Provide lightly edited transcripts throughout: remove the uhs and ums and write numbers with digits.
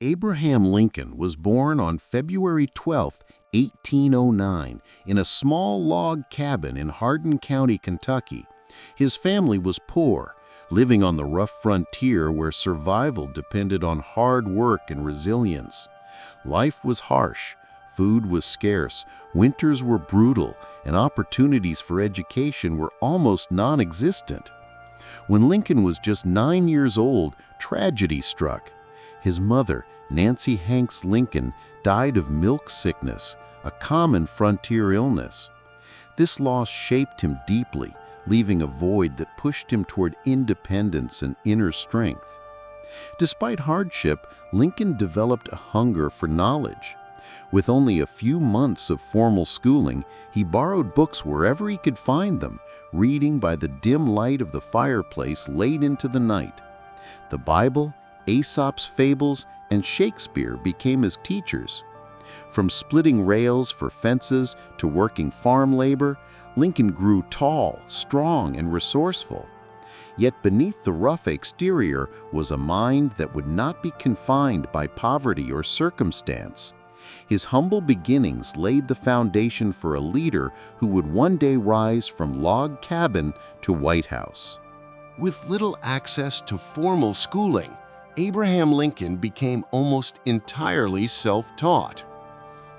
Abraham Lincoln was born on February 12, 1809, in a small log cabin in Hardin County, Kentucky. His family was poor, living on the rough frontier where survival depended on hard work and resilience. Life was harsh, food was scarce, winters were brutal, and opportunities for education were almost non-existent. When Lincoln was just 9 years old, tragedy struck. His mother, Nancy Hanks Lincoln, died of milk sickness, a common frontier illness. This loss shaped him deeply, leaving a void that pushed him toward independence and inner strength. Despite hardship, Lincoln developed a hunger for knowledge. With only a few months of formal schooling, he borrowed books wherever he could find them, reading by the dim light of the fireplace late into the night. The Bible, Aesop's fables, and Shakespeare became his teachers. From splitting rails for fences to working farm labor, Lincoln grew tall, strong, and resourceful. Yet beneath the rough exterior was a mind that would not be confined by poverty or circumstance. His humble beginnings laid the foundation for a leader who would one day rise from log cabin to White House. With little access to formal schooling, Abraham Lincoln became almost entirely self-taught.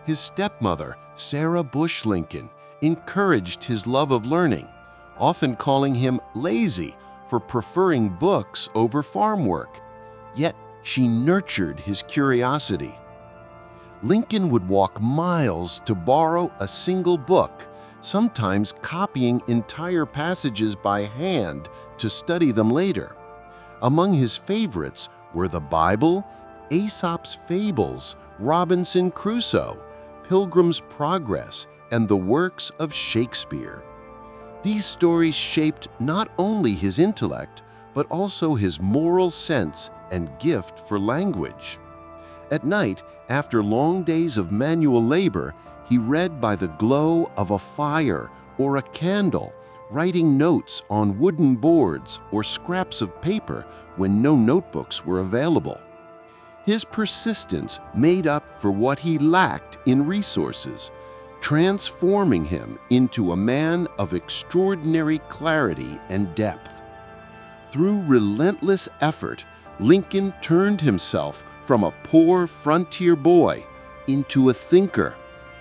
His stepmother, Sarah Bush Lincoln, encouraged his love of learning, often calling him lazy for preferring books over farm work. Yet she nurtured his curiosity. Lincoln would walk miles to borrow a single book, sometimes copying entire passages by hand to study them later. Among his favorites were the Bible, Aesop's Fables, Robinson Crusoe, Pilgrim's Progress, and the works of Shakespeare. These stories shaped not only his intellect, but also his moral sense and gift for language. At night, after long days of manual labor, he read by the glow of a fire or a candle, writing notes on wooden boards or scraps of paper when no notebooks were available. His persistence made up for what he lacked in resources, transforming him into a man of extraordinary clarity and depth. Through relentless effort, Lincoln turned himself from a poor frontier boy into a thinker,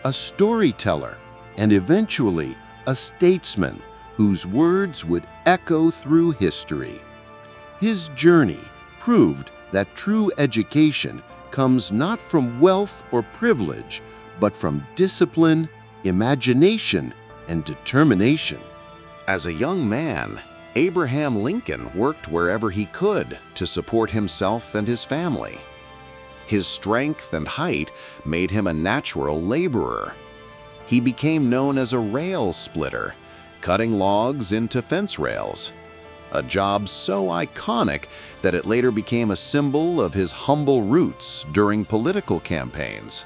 a storyteller, and eventually a statesman whose words would echo through history. His journey proved that true education comes not from wealth or privilege, but from discipline, imagination, and determination. As a young man, Abraham Lincoln worked wherever he could to support himself and his family. His strength and height made him a natural laborer. He became known as a rail splitter, cutting logs into fence rails, a job so iconic that it later became a symbol of his humble roots during political campaigns.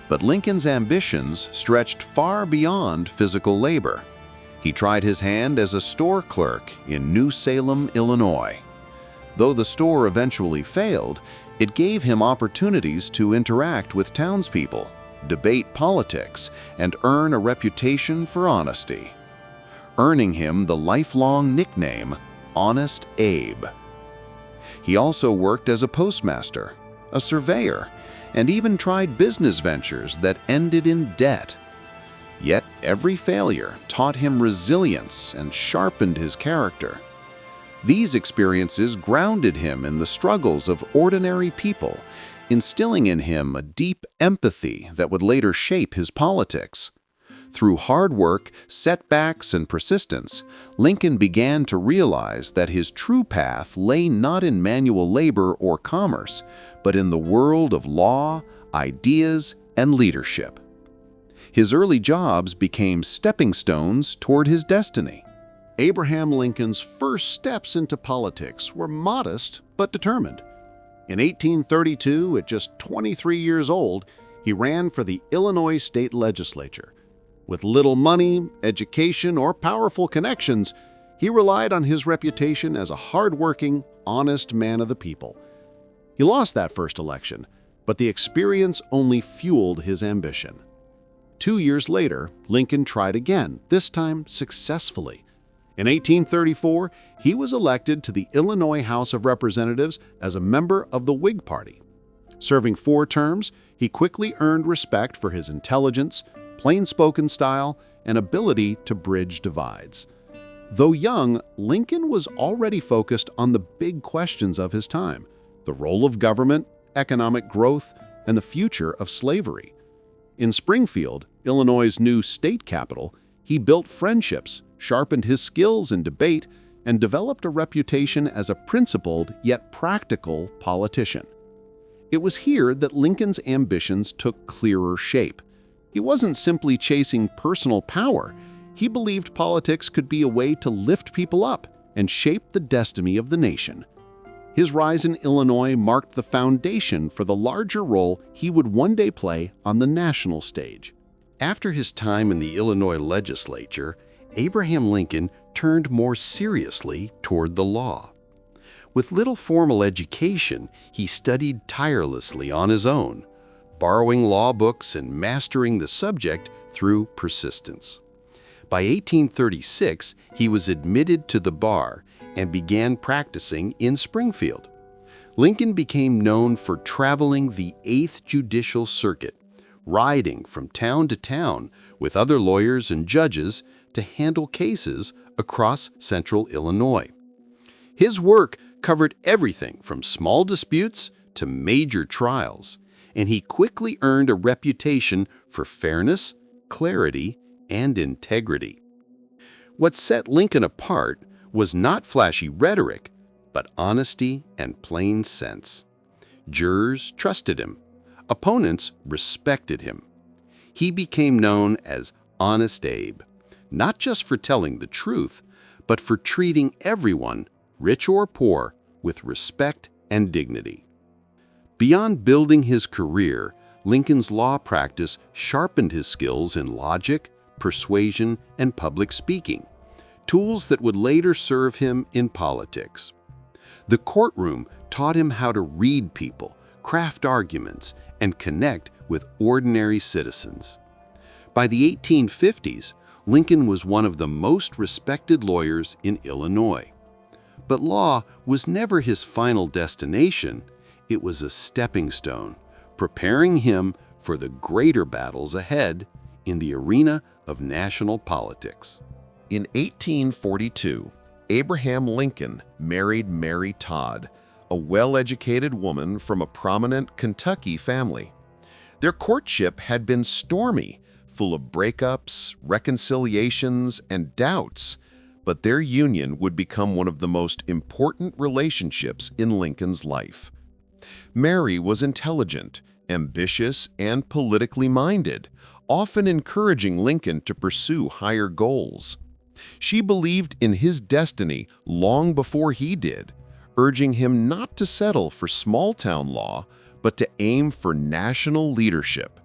But Lincoln's ambitions stretched far beyond physical labor. He tried his hand as a store clerk in New Salem, Illinois. Though the store eventually failed, it gave him opportunities to interact with townspeople, debate politics, and earn a reputation for honesty, earning him the lifelong nickname, Honest Abe. He also worked as a postmaster, a surveyor, and even tried business ventures that ended in debt. Yet every failure taught him resilience and sharpened his character. These experiences grounded him in the struggles of ordinary people, instilling in him a deep empathy that would later shape his politics. Through hard work, setbacks, and persistence, Lincoln began to realize that his true path lay not in manual labor or commerce, but in the world of law, ideas, and leadership. His early jobs became stepping stones toward his destiny. Abraham Lincoln's first steps into politics were modest but determined. In 1832, at just 23 years old, he ran for the Illinois state legislature. With little money, education, or powerful connections, he relied on his reputation as a hardworking, honest man of the people. He lost that first election, but the experience only fueled his ambition. 2 years later, Lincoln tried again, this time successfully. In 1834, he was elected to the Illinois House of Representatives as a member of the Whig Party. Serving 4 terms, he quickly earned respect for his intelligence, plain-spoken style, and ability to bridge divides. Though young, Lincoln was already focused on the big questions of his time: the role of government, economic growth, and the future of slavery. In Springfield, Illinois' new state capital, he built friendships, sharpened his skills in debate, and developed a reputation as a principled yet practical politician. It was here that Lincoln's ambitions took clearer shape. He wasn't simply chasing personal power. He believed politics could be a way to lift people up and shape the destiny of the nation. His rise in Illinois marked the foundation for the larger role he would one day play on the national stage. After his time in the Illinois legislature, Abraham Lincoln turned more seriously toward the law. With little formal education, he studied tirelessly on his own, borrowing law books and mastering the subject through persistence. By 1836, he was admitted to the bar and began practicing in Springfield. Lincoln became known for traveling the 8th Judicial Circuit, riding from town to town with other lawyers and judges to handle cases across central Illinois. His work covered everything from small disputes to major trials, and he quickly earned a reputation for fairness, clarity, and integrity. What set Lincoln apart was not flashy rhetoric, but honesty and plain sense. Jurors trusted him. Opponents respected him. He became known as Honest Abe, not just for telling the truth, but for treating everyone, rich or poor, with respect and dignity. Beyond building his career, Lincoln's law practice sharpened his skills in logic, persuasion, and public speaking, tools that would later serve him in politics. The courtroom taught him how to read people, craft arguments, and connect with ordinary citizens. By the 1850s, Lincoln was one of the most respected lawyers in Illinois. But law was never his final destination. It was a stepping stone, preparing him for the greater battles ahead in the arena of national politics. In 1842, Abraham Lincoln married Mary Todd, a well-educated woman from a prominent Kentucky family. Their courtship had been stormy, full of breakups, reconciliations, and doubts, but their union would become one of the most important relationships in Lincoln's life. Mary was intelligent, ambitious, and politically minded, often encouraging Lincoln to pursue higher goals. She believed in his destiny long before he did, urging him not to settle for small-town law, but to aim for national leadership.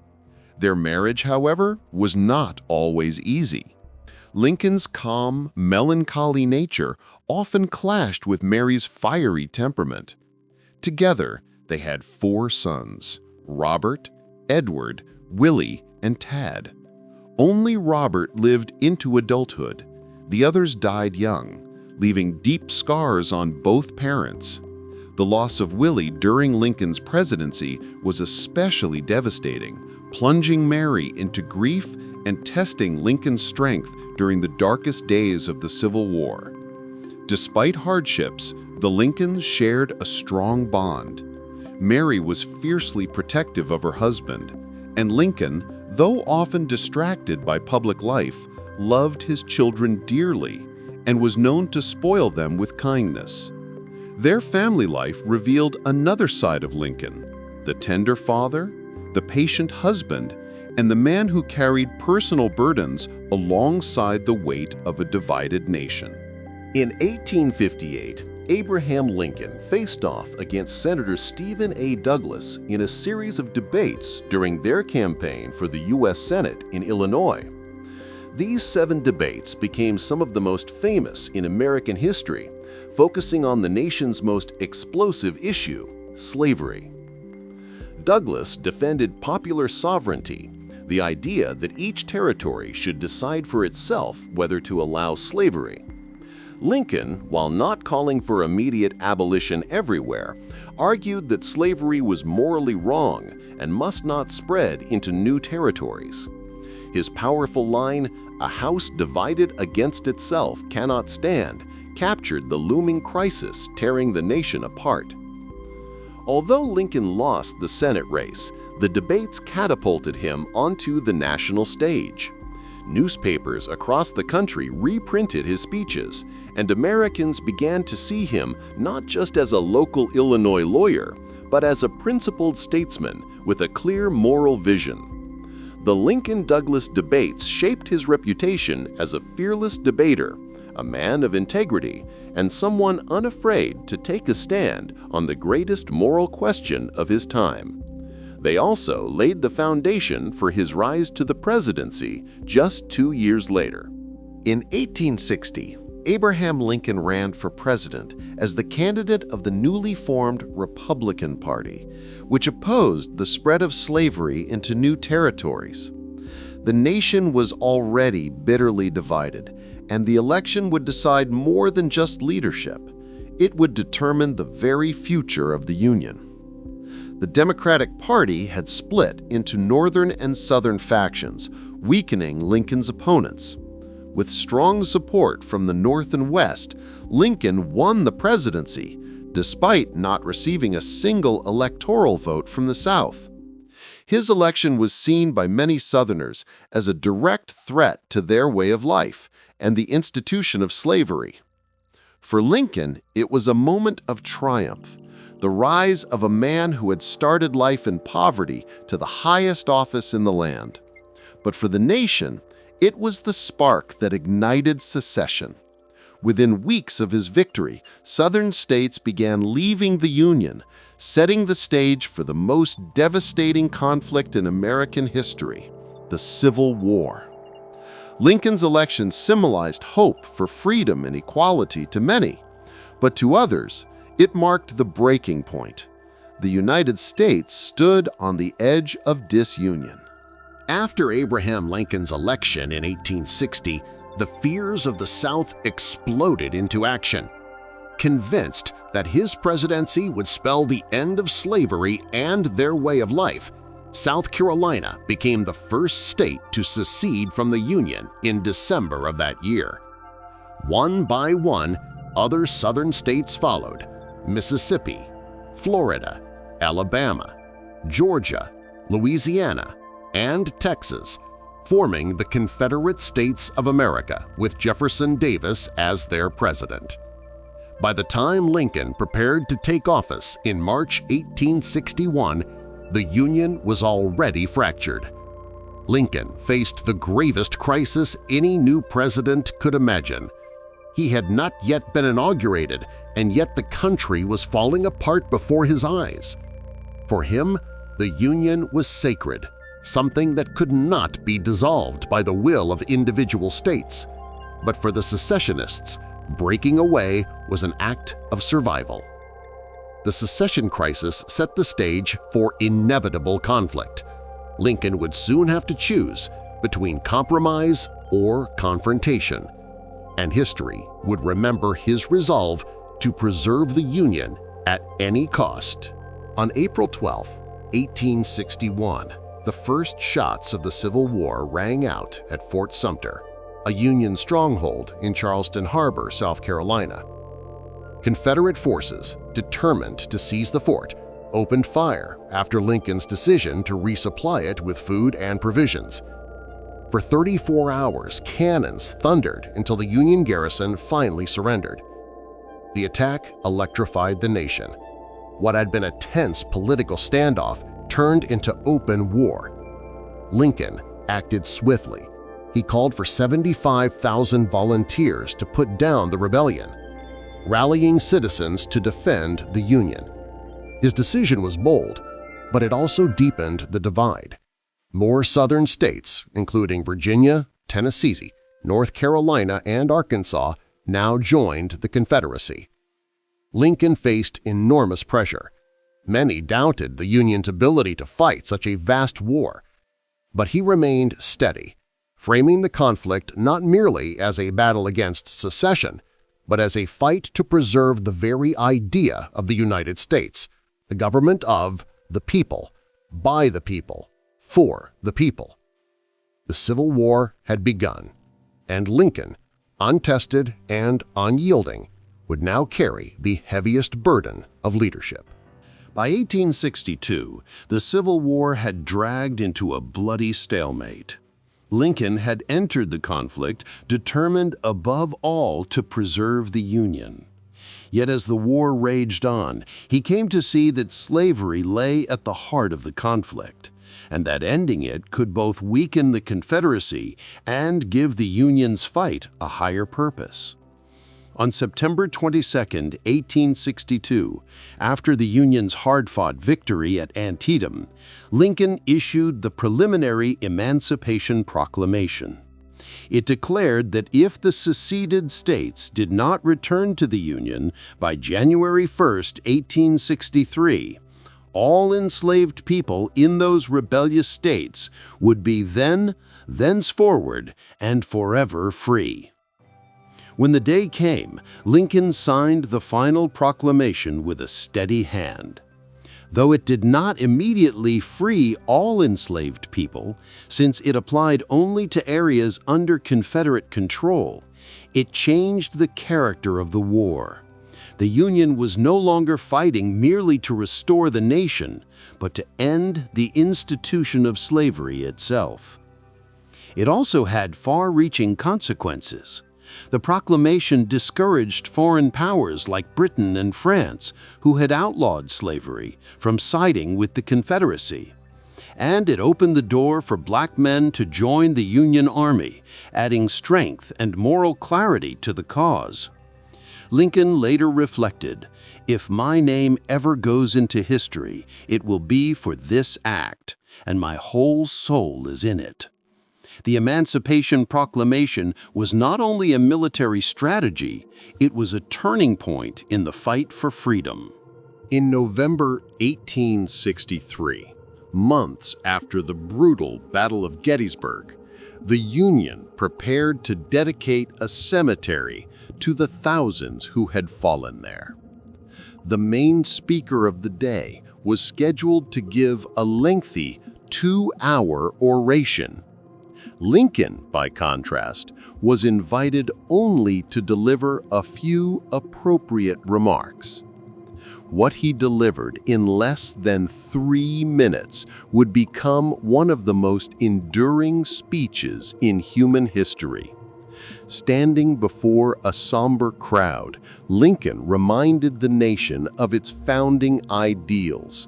Their marriage, however, was not always easy. Lincoln's calm, melancholy nature often clashed with Mary's fiery temperament. Together, they had 4 sons: Robert, Edward, Willie, and Tad. Only Robert lived into adulthood. The others died young, leaving deep scars on both parents. The loss of Willie during Lincoln's presidency was especially devastating, plunging Mary into grief and testing Lincoln's strength during the darkest days of the Civil War. Despite hardships, the Lincolns shared a strong bond. Mary was fiercely protective of her husband, and Lincoln, though often distracted by public life, loved his children dearly and was known to spoil them with kindness. Their family life revealed another side of Lincoln: the tender father, the patient husband, and the man who carried personal burdens alongside the weight of a divided nation. In 1858, Abraham Lincoln faced off against Senator Stephen A. Douglas in a series of debates during their campaign for the U.S. Senate in Illinois. These 7 debates became some of the most famous in American history, focusing on the nation's most explosive issue: Slavery. Douglas defended popular sovereignty, the idea that each territory should decide for itself whether to allow slavery. Lincoln, while not calling for immediate abolition everywhere, argued that slavery was morally wrong and must not spread into new territories. His powerful line, "A house divided against itself cannot stand," captured the looming crisis tearing the nation apart. Although Lincoln lost the Senate race, the debates catapulted him onto the national stage. Newspapers across the country reprinted his speeches, and Americans began to see him not just as a local Illinois lawyer, but as a principled statesman with a clear moral vision. The Lincoln-Douglas debates shaped his reputation as a fearless debater, a man of integrity, and someone unafraid to take a stand on the greatest moral question of his time. They also laid the foundation for his rise to the presidency just 2 years later. In 1860, Abraham Lincoln ran for president as the candidate of the newly formed Republican Party, which opposed the spread of slavery into new territories. The nation was already bitterly divided, and the election would decide more than just leadership. It would determine the very future of the Union. The Democratic Party had split into northern and southern factions, weakening Lincoln's opponents. With strong support from the North and West, Lincoln won the presidency, despite not receiving a single electoral vote from the South. His election was seen by many Southerners as a direct threat to their way of life and the institution of slavery. For Lincoln, it was a moment of triumph, the rise of a man who had started life in poverty to the highest office in the land. But for the nation, it was the spark that ignited secession. Within weeks of his victory, Southern states began leaving the Union, setting the stage for the most devastating conflict in American history, the Civil War. Lincoln's election symbolized hope for freedom and equality to many, but to others, it marked the breaking point. The United States stood on the edge of disunion. After Abraham Lincoln's election in 1860, the fears of the South exploded into action. Convinced that his presidency would spell the end of slavery and their way of life, South Carolina became the first state to secede from the Union in December of that year. One by one, other southern states followed: Mississippi, Florida, Alabama, Georgia, Louisiana, and Texas, forming the Confederate States of America with Jefferson Davis as their president. By the time Lincoln prepared to take office in March 1861, the Union was already fractured. Lincoln faced the gravest crisis any new president could imagine. He had not yet been inaugurated, and yet the country was falling apart before his eyes. For him, the Union was sacred, something that could not be dissolved by the will of individual states. But for the secessionists, breaking away was an act of survival. The Secession Crisis set the stage for inevitable conflict. Lincoln would soon have to choose between compromise or confrontation, and history would remember his resolve to preserve the Union at any cost. On April 12, 1861, the first shots of the Civil War rang out at Fort Sumter, a Union stronghold in Charleston Harbor, South Carolina. Confederate forces, determined to seize the fort, opened fire after Lincoln's decision to resupply it with food and provisions. For 34 hours, cannons thundered until the Union garrison finally surrendered. The attack electrified the nation. What had been a tense political standoff turned into open war. Lincoln acted swiftly. He called for 75,000 volunteers to put down the rebellion, rallying citizens to defend the Union. His decision was bold, but it also deepened the divide. More southern states, including Virginia, Tennessee, North Carolina, and Arkansas, now joined the Confederacy. Lincoln faced enormous pressure. Many doubted the Union's ability to fight such a vast war, but he remained steady, framing the conflict not merely as a battle against secession, but as a fight to preserve the very idea of the United States, the government of the people, by the people, for the people. The Civil War had begun, and Lincoln, untested and unyielding, would now carry the heaviest burden of leadership. By 1862, the Civil War had dragged into a bloody stalemate. Lincoln had entered the conflict determined above all to preserve the Union. Yet as the war raged on, he came to see that slavery lay at the heart of the conflict, and that ending it could both weaken the Confederacy and give the Union's fight a higher purpose. On September 22, 1862, after the Union's hard-fought victory at Antietam, Lincoln issued the preliminary Emancipation Proclamation. It declared that if the seceded states did not return to the Union by January 1, 1863, all enslaved people in those rebellious states would be then, thenceforward, and forever free. When the day came, Lincoln signed the final proclamation with a steady hand. Though it did not immediately free all enslaved people, since it applied only to areas under Confederate control, it changed the character of the war. The Union was no longer fighting merely to restore the nation, but to end the institution of slavery itself. It also had far-reaching consequences. The proclamation discouraged foreign powers like Britain and France, who had outlawed slavery, from siding with the Confederacy. And it opened the door for black men to join the Union Army, adding strength and moral clarity to the cause. Lincoln later reflected, "If my name ever goes into history, it will be for this act, and my whole soul is in it." The Emancipation Proclamation was not only a military strategy, it was a turning point in the fight for freedom. In November 1863, months after the brutal Battle of Gettysburg, the Union prepared to dedicate a cemetery to the thousands who had fallen there. The main speaker of the day was scheduled to give a lengthy 2-hour oration. Lincoln, by contrast, was invited only to deliver a few appropriate remarks. What he delivered in less than 3 minutes would become one of the most enduring speeches in human history. Standing before a somber crowd, Lincoln reminded the nation of its founding ideals,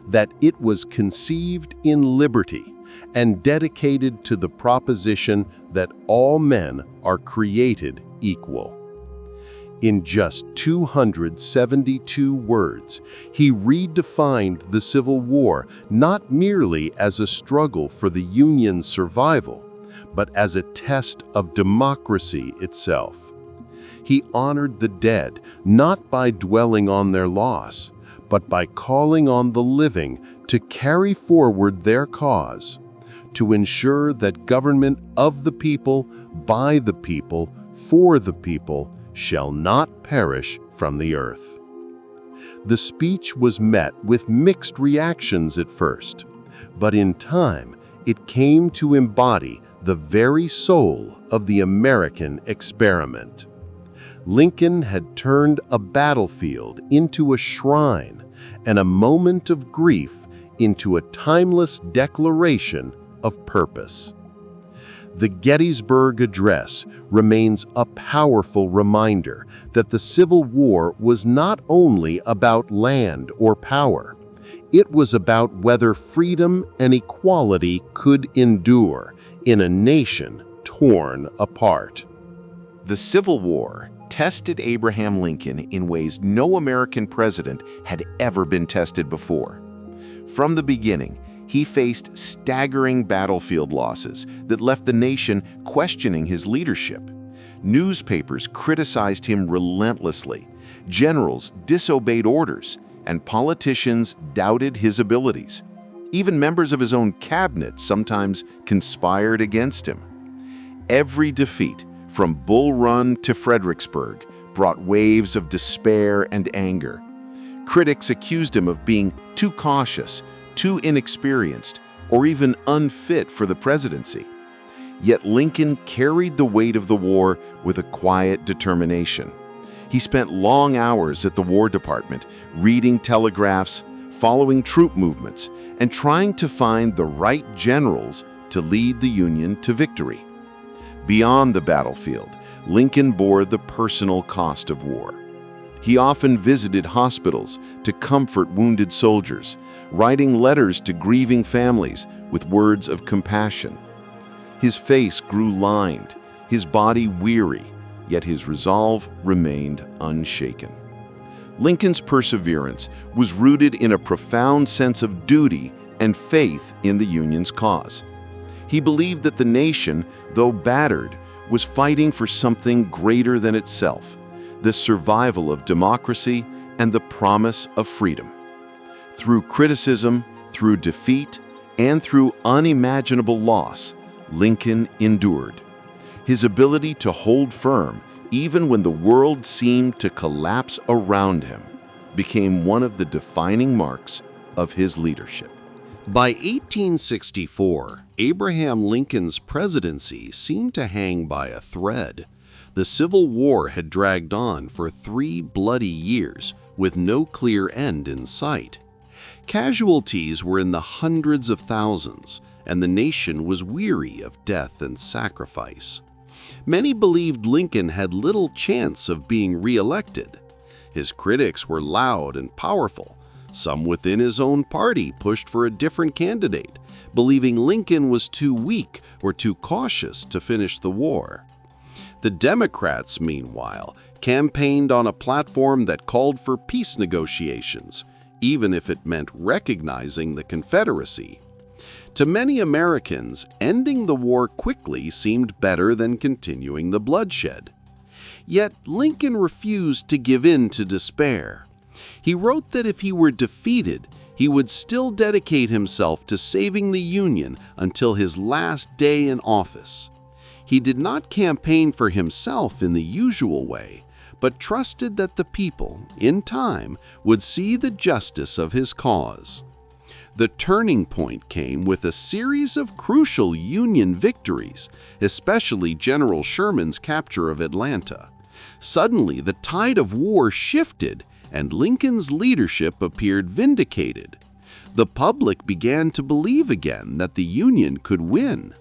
that it was conceived in liberty and dedicated to the proposition that all men are created equal. In just 272 words, he redefined the Civil War not merely as a struggle for the Union's survival, but as a test of democracy itself. He honored the dead not by dwelling on their loss, but by calling on the living to carry forward their cause, to ensure that government of the people, by the people, for the people, shall not perish from the earth. The speech was met with mixed reactions at first, but in time it came to embody the very soul of the American experiment. Lincoln had turned a battlefield into a shrine and a moment of grief into a timeless declaration of purpose. The Gettysburg Address remains a powerful reminder that the Civil War was not only about land or power. It was about whether freedom and equality could endure in a nation torn apart. The Civil War tested Abraham Lincoln in ways no American president had ever been tested before. From the beginning, he faced staggering battlefield losses that left the nation questioning his leadership. Newspapers criticized him relentlessly, generals disobeyed orders, and politicians doubted his abilities. Even members of his own cabinet sometimes conspired against him. Every defeat, from Bull Run to Fredericksburg, brought waves of despair and anger. Critics accused him of being too cautious, too inexperienced, or even unfit for the presidency. Yet Lincoln carried the weight of the war with a quiet determination. He spent long hours at the War Department, reading telegraphs, following troop movements, and trying to find the right generals to lead the Union to victory. Beyond the battlefield, Lincoln bore the personal cost of war. He often visited hospitals to comfort wounded soldiers, writing letters to grieving families with words of compassion. His face grew lined, his body weary, yet his resolve remained unshaken. Lincoln's perseverance was rooted in a profound sense of duty and faith in the Union's cause. He believed that the nation, though battered, was fighting for something greater than itself, the survival of democracy and the promise of freedom. Through criticism, through defeat, and through unimaginable loss, Lincoln endured. His ability to hold firm, even when the world seemed to collapse around him, became one of the defining marks of his leadership. By 1864, Abraham Lincoln's presidency seemed to hang by a thread. The Civil War had dragged on for 3 bloody years with no clear end in sight. Casualties were in the hundreds of thousands, and the nation was weary of death and sacrifice. Many believed Lincoln had little chance of being reelected. His critics were loud and powerful. Some within his own party pushed for a different candidate, believing Lincoln was too weak or too cautious to finish the war. The Democrats, meanwhile, campaigned on a platform that called for peace negotiations, even if it meant recognizing the Confederacy. To many Americans, ending the war quickly seemed better than continuing the bloodshed. Yet Lincoln refused to give in to despair. He wrote that if he were defeated, he would still dedicate himself to saving the Union until his last day in office. He did not campaign for himself in the usual way, but trusted that the people, in time, would see the justice of his cause. The turning point came with a series of crucial Union victories, especially General Sherman's capture of Atlanta. Suddenly, the tide of war shifted, and Lincoln's leadership appeared vindicated. The public began to believe again that the Union could win.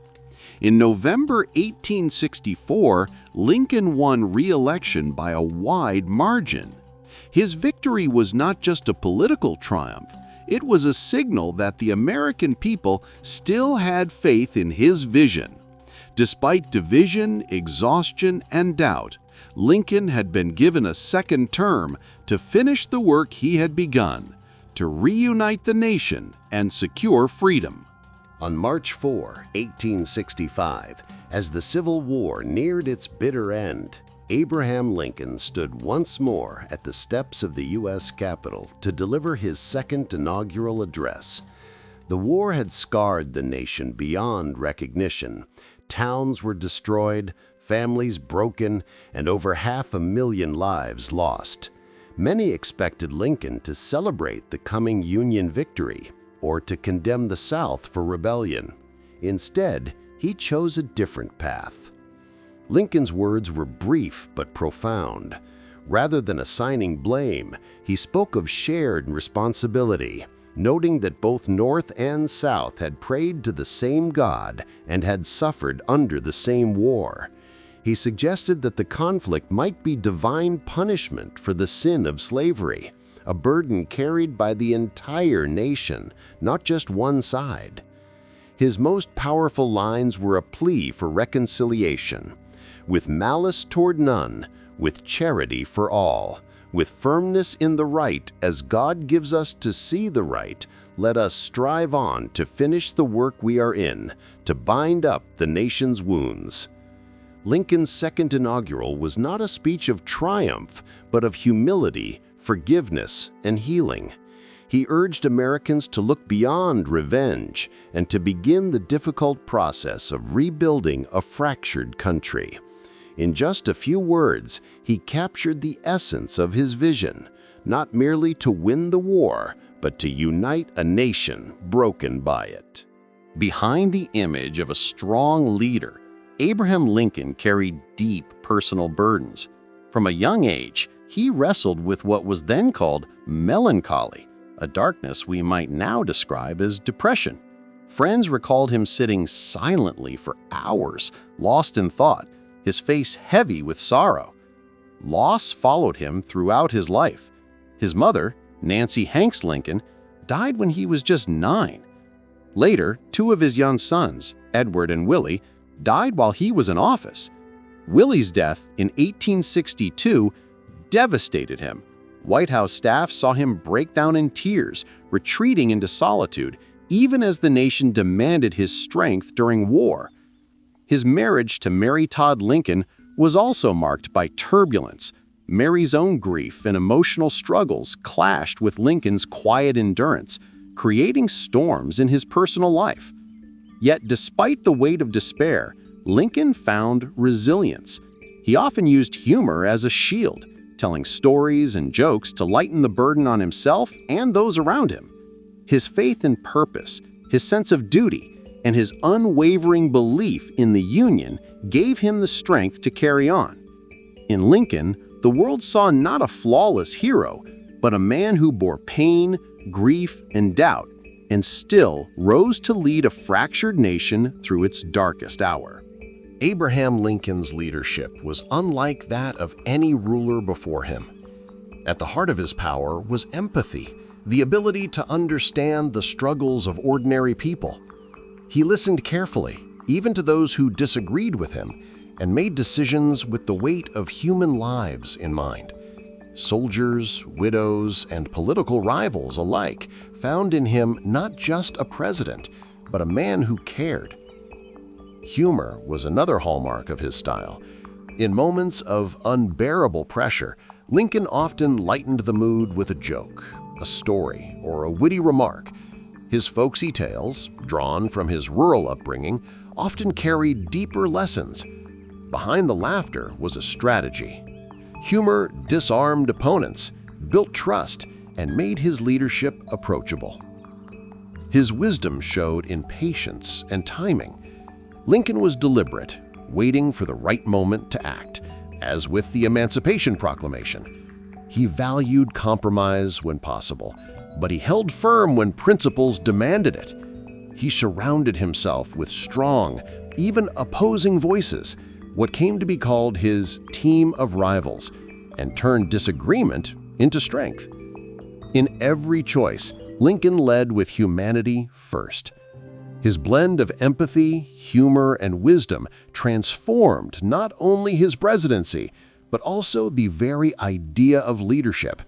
In November 1864, Lincoln won re-election by a wide margin. His victory was not just a political triumph, it was a signal that the American people still had faith in his vision. Despite division, exhaustion, and doubt, Lincoln had been given a second term to finish the work he had begun, to reunite the nation and secure freedom. On March 4, 1865, as the Civil War neared its bitter end, Abraham Lincoln stood once more at the steps of the U.S. Capitol to deliver his second inaugural address. The war had scarred the nation beyond recognition. Towns were destroyed, families broken, and over 500,000 lives lost. Many expected Lincoln to celebrate the coming Union victory or to condemn the South for rebellion. Instead, he chose a different path. Lincoln's words were brief but profound. Rather than assigning blame, he spoke of shared responsibility, noting that both North and South had prayed to the same God and had suffered under the same war. He suggested that the conflict might be divine punishment for the sin of slavery, a burden carried by the entire nation, not just one side. His most powerful lines were a plea for reconciliation. With malice toward none, with charity for all, with firmness in the right as God gives us to see the right, let us strive on to finish the work we are in, to bind up the nation's wounds. Lincoln's second inaugural was not a speech of triumph, but of humility, forgiveness, and healing. He urged Americans to look beyond revenge and to begin the difficult process of rebuilding a fractured country. In just a few words, he captured the essence of his vision, not merely to win the war, but to unite a nation broken by it. Behind the image of a strong leader, Abraham Lincoln carried deep personal burdens. From a young age, he wrestled with what was then called melancholy, a darkness we might now describe as depression. Friends recalled him sitting silently for hours, lost in thought, his face heavy with sorrow. Loss followed him throughout his life. His mother, Nancy Hanks Lincoln, died when he was just 9. Later, 2 of his young sons, Edward and Willie, died while he was in office. Willie's death in 1862 devastated him. White House staff saw him break down in tears, retreating into solitude, even as the nation demanded his strength during war. His marriage to Mary Todd Lincoln was also marked by turbulence. Mary's own grief and emotional struggles clashed with Lincoln's quiet endurance, creating storms in his personal life. Yet, despite the weight of despair, Lincoln found resilience. He often used humor as a shield, telling stories and jokes to lighten the burden on himself and those around him. His faith in purpose, his sense of duty, and his unwavering belief in the Union gave him the strength to carry on. In Lincoln, the world saw not a flawless hero, but a man who bore pain, grief, and doubt, and still rose to lead a fractured nation through its darkest hour. Abraham Lincoln's leadership was unlike that of any ruler before him. At the heart of his power was empathy, the ability to understand the struggles of ordinary people. He listened carefully, even to those who disagreed with him, and made decisions with the weight of human lives in mind. Soldiers, widows, and political rivals alike found in him not just a president, but a man who cared. Humor was another hallmark of his style. In moments of unbearable pressure, Lincoln often lightened the mood with a joke, a story, or a witty remark. His folksy tales, drawn from his rural upbringing, often carried deeper lessons. Behind the laughter was a strategy. Humor disarmed opponents, built trust, and made his leadership approachable. His wisdom showed in patience and timing. Lincoln was deliberate, waiting for the right moment to act, as with the Emancipation Proclamation. He valued compromise when possible, but he held firm when principles demanded it. He surrounded himself with strong, even opposing voices, what came to be called his team of rivals, and turned disagreement into strength. In every choice, Lincoln led with humanity first. His blend of empathy, humor, and wisdom transformed not only his presidency, but also the very idea of leadership.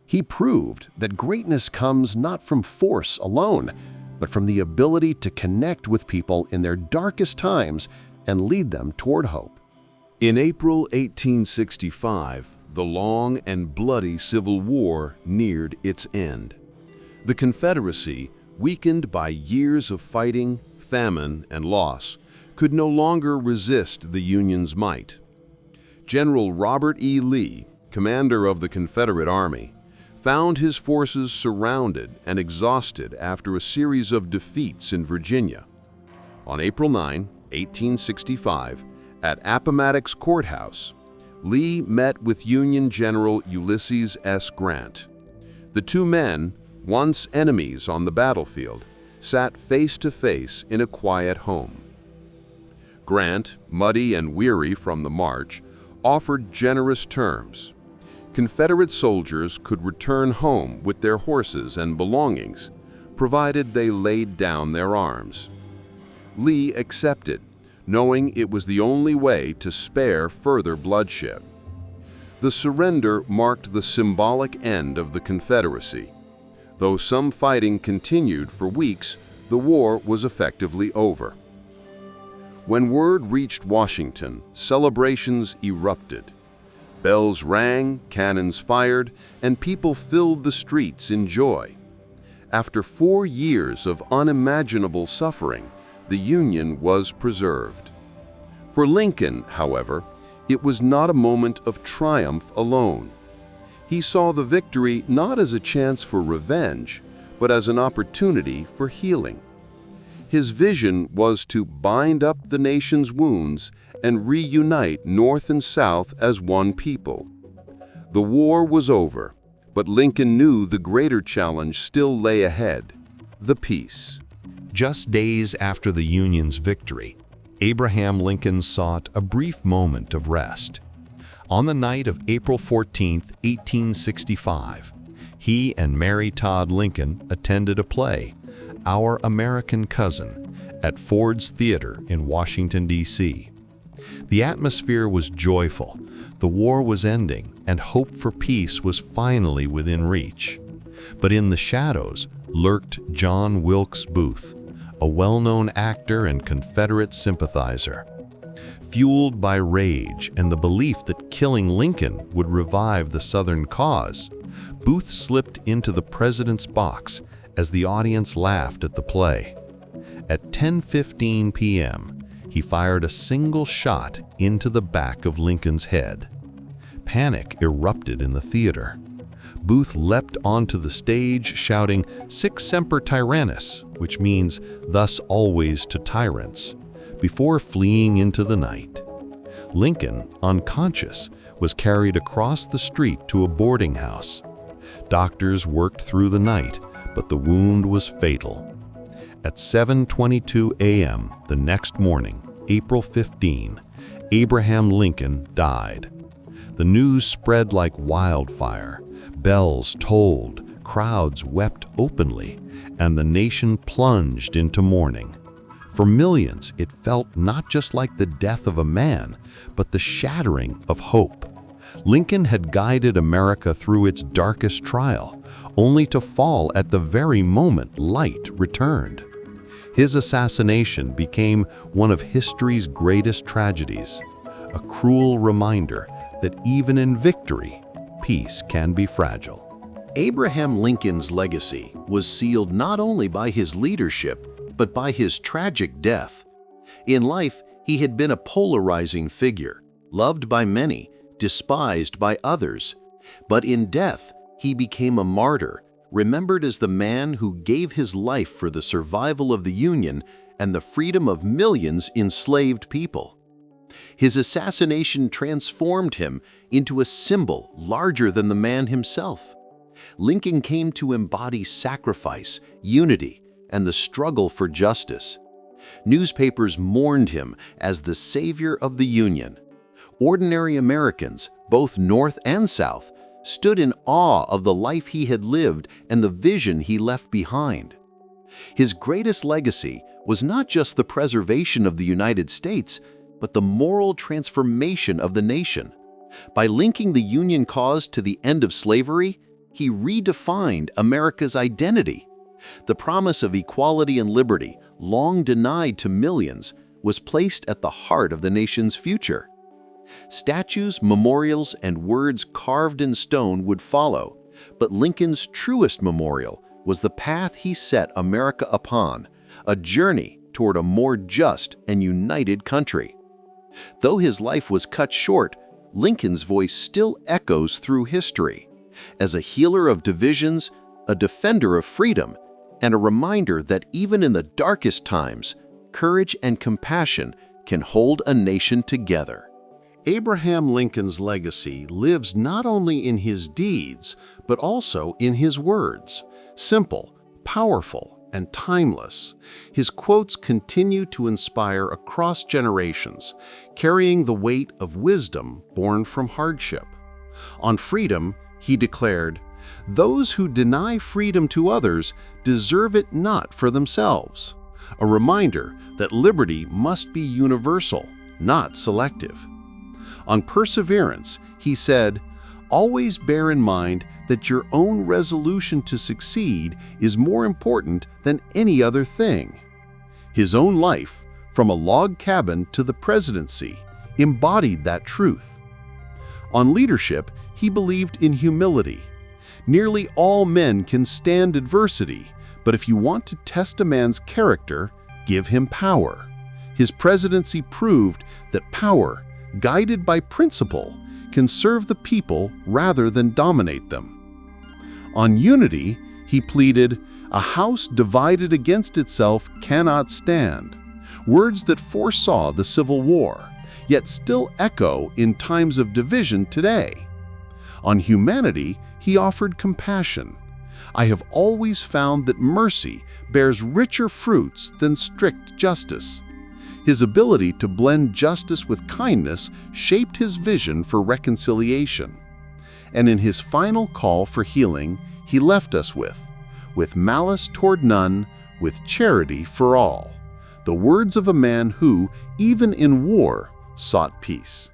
He proved that greatness comes not from force alone, but from the ability to connect with people in their darkest times and lead them toward hope. In April 1865, the long and bloody Civil War neared its end. The Confederacy, weakened by years of fighting, famine, and loss, could no longer resist the Union's might. General Robert E. Lee, commander of the Confederate Army, found his forces surrounded and exhausted after a series of defeats in Virginia. On April 9, 1865, at Appomattox Courthouse, Lee met with Union General Ulysses S. Grant. The two men, once enemies on the battlefield, sat face to face in a quiet home. Grant, muddy and weary from the march, offered generous terms. Confederate soldiers could return home with their horses and belongings, provided they laid down their arms. Lee accepted, knowing it was the only way to spare further bloodshed. The surrender marked the symbolic end of the Confederacy. Though some fighting continued for weeks, the war was effectively over. When word reached Washington, celebrations erupted. Bells rang, cannons fired, and people filled the streets in joy. After 4 years of unimaginable suffering, the Union was preserved. For Lincoln, however, it was not a moment of triumph alone. He saw the victory not as a chance for revenge, but as an opportunity for healing. His vision was to bind up the nation's wounds and reunite North and South as one people. The war was over, but Lincoln knew the greater challenge still lay ahead: the peace. Just days after the Union's victory, Abraham Lincoln sought a brief moment of rest. On the night of April 14, 1865, he and Mary Todd Lincoln attended a play, Our American Cousin, at Ford's Theater in Washington, D.C. The atmosphere was joyful, the war was ending, and hope for peace was finally within reach. But in the shadows lurked John Wilkes Booth, a well-known actor and Confederate sympathizer. Fueled by rage and the belief that killing Lincoln would revive the Southern cause, Booth slipped into the president's box as the audience laughed at the play. At 10:15 p.m., he fired a single shot into the back of Lincoln's head. Panic erupted in the theater. Booth leapt onto the stage shouting, "Sic semper tyrannis," which means "thus always to tyrants," before fleeing into the night. Lincoln, unconscious, was carried across the street to a boarding house. Doctors worked through the night, but the wound was fatal. At 7:22 a.m. the next morning, April 15, Abraham Lincoln died. The news spread like wildfire. Bells tolled, crowds wept openly, and the nation plunged into mourning. For millions, it felt not just like the death of a man, but the shattering of hope. Lincoln had guided America through its darkest trial, only to fall at the very moment light returned. His assassination became one of history's greatest tragedies, a cruel reminder that even in victory, peace can be fragile. Abraham Lincoln's legacy was sealed not only by his leadership, but by his tragic death. In life, he had been a polarizing figure, loved by many, despised by others. But in death, he became a martyr, remembered as the man who gave his life for the survival of the Union and the freedom of millions enslaved people. His assassination transformed him into a symbol larger than the man himself. Lincoln came to embody sacrifice, unity, and the struggle for justice. Newspapers mourned him as the savior of the Union. Ordinary Americans, both North and South, stood in awe of the life he had lived and the vision he left behind. His greatest legacy was not just the preservation of the United States, but the moral transformation of the nation. By linking the Union cause to the end of slavery, he redefined America's identity. The promise of equality and liberty, long denied to millions, was placed at the heart of the nation's future. Statues, memorials, and words carved in stone would follow, but Lincoln's truest memorial was the path he set America upon, a journey toward a more just and united country. Though his life was cut short, Lincoln's voice still echoes through history. As a healer of divisions, a defender of freedom, and a reminder that even in the darkest times, courage and compassion can hold a nation together. Abraham Lincoln's legacy lives not only in his deeds, but also in his words. Simple, powerful, and timeless, his quotes continue to inspire across generations, carrying the weight of wisdom born from hardship. On freedom, he declared, "Those who deny freedom to others deserve it not for themselves," a reminder that liberty must be universal, not selective. On perseverance, he said, "Always bear in mind that your own resolution to succeed is more important than any other thing." His own life, from a log cabin to the presidency, embodied that truth. On leadership, he believed in humility. Nearly all men can stand adversity, but if you want to test a man's character, give him power. His presidency proved that power, guided by principle, can serve the people rather than dominate them. On unity, he pleaded, "A house divided against itself cannot stand," words that foresaw the Civil War, yet still echo in times of division today. On humanity, he offered compassion. "I have always found that mercy bears richer fruits than strict justice." His ability to blend justice with kindness shaped his vision for reconciliation. And in his final call for healing, he left us with malice toward none, with charity for all. The words of a man who, even in war, sought peace.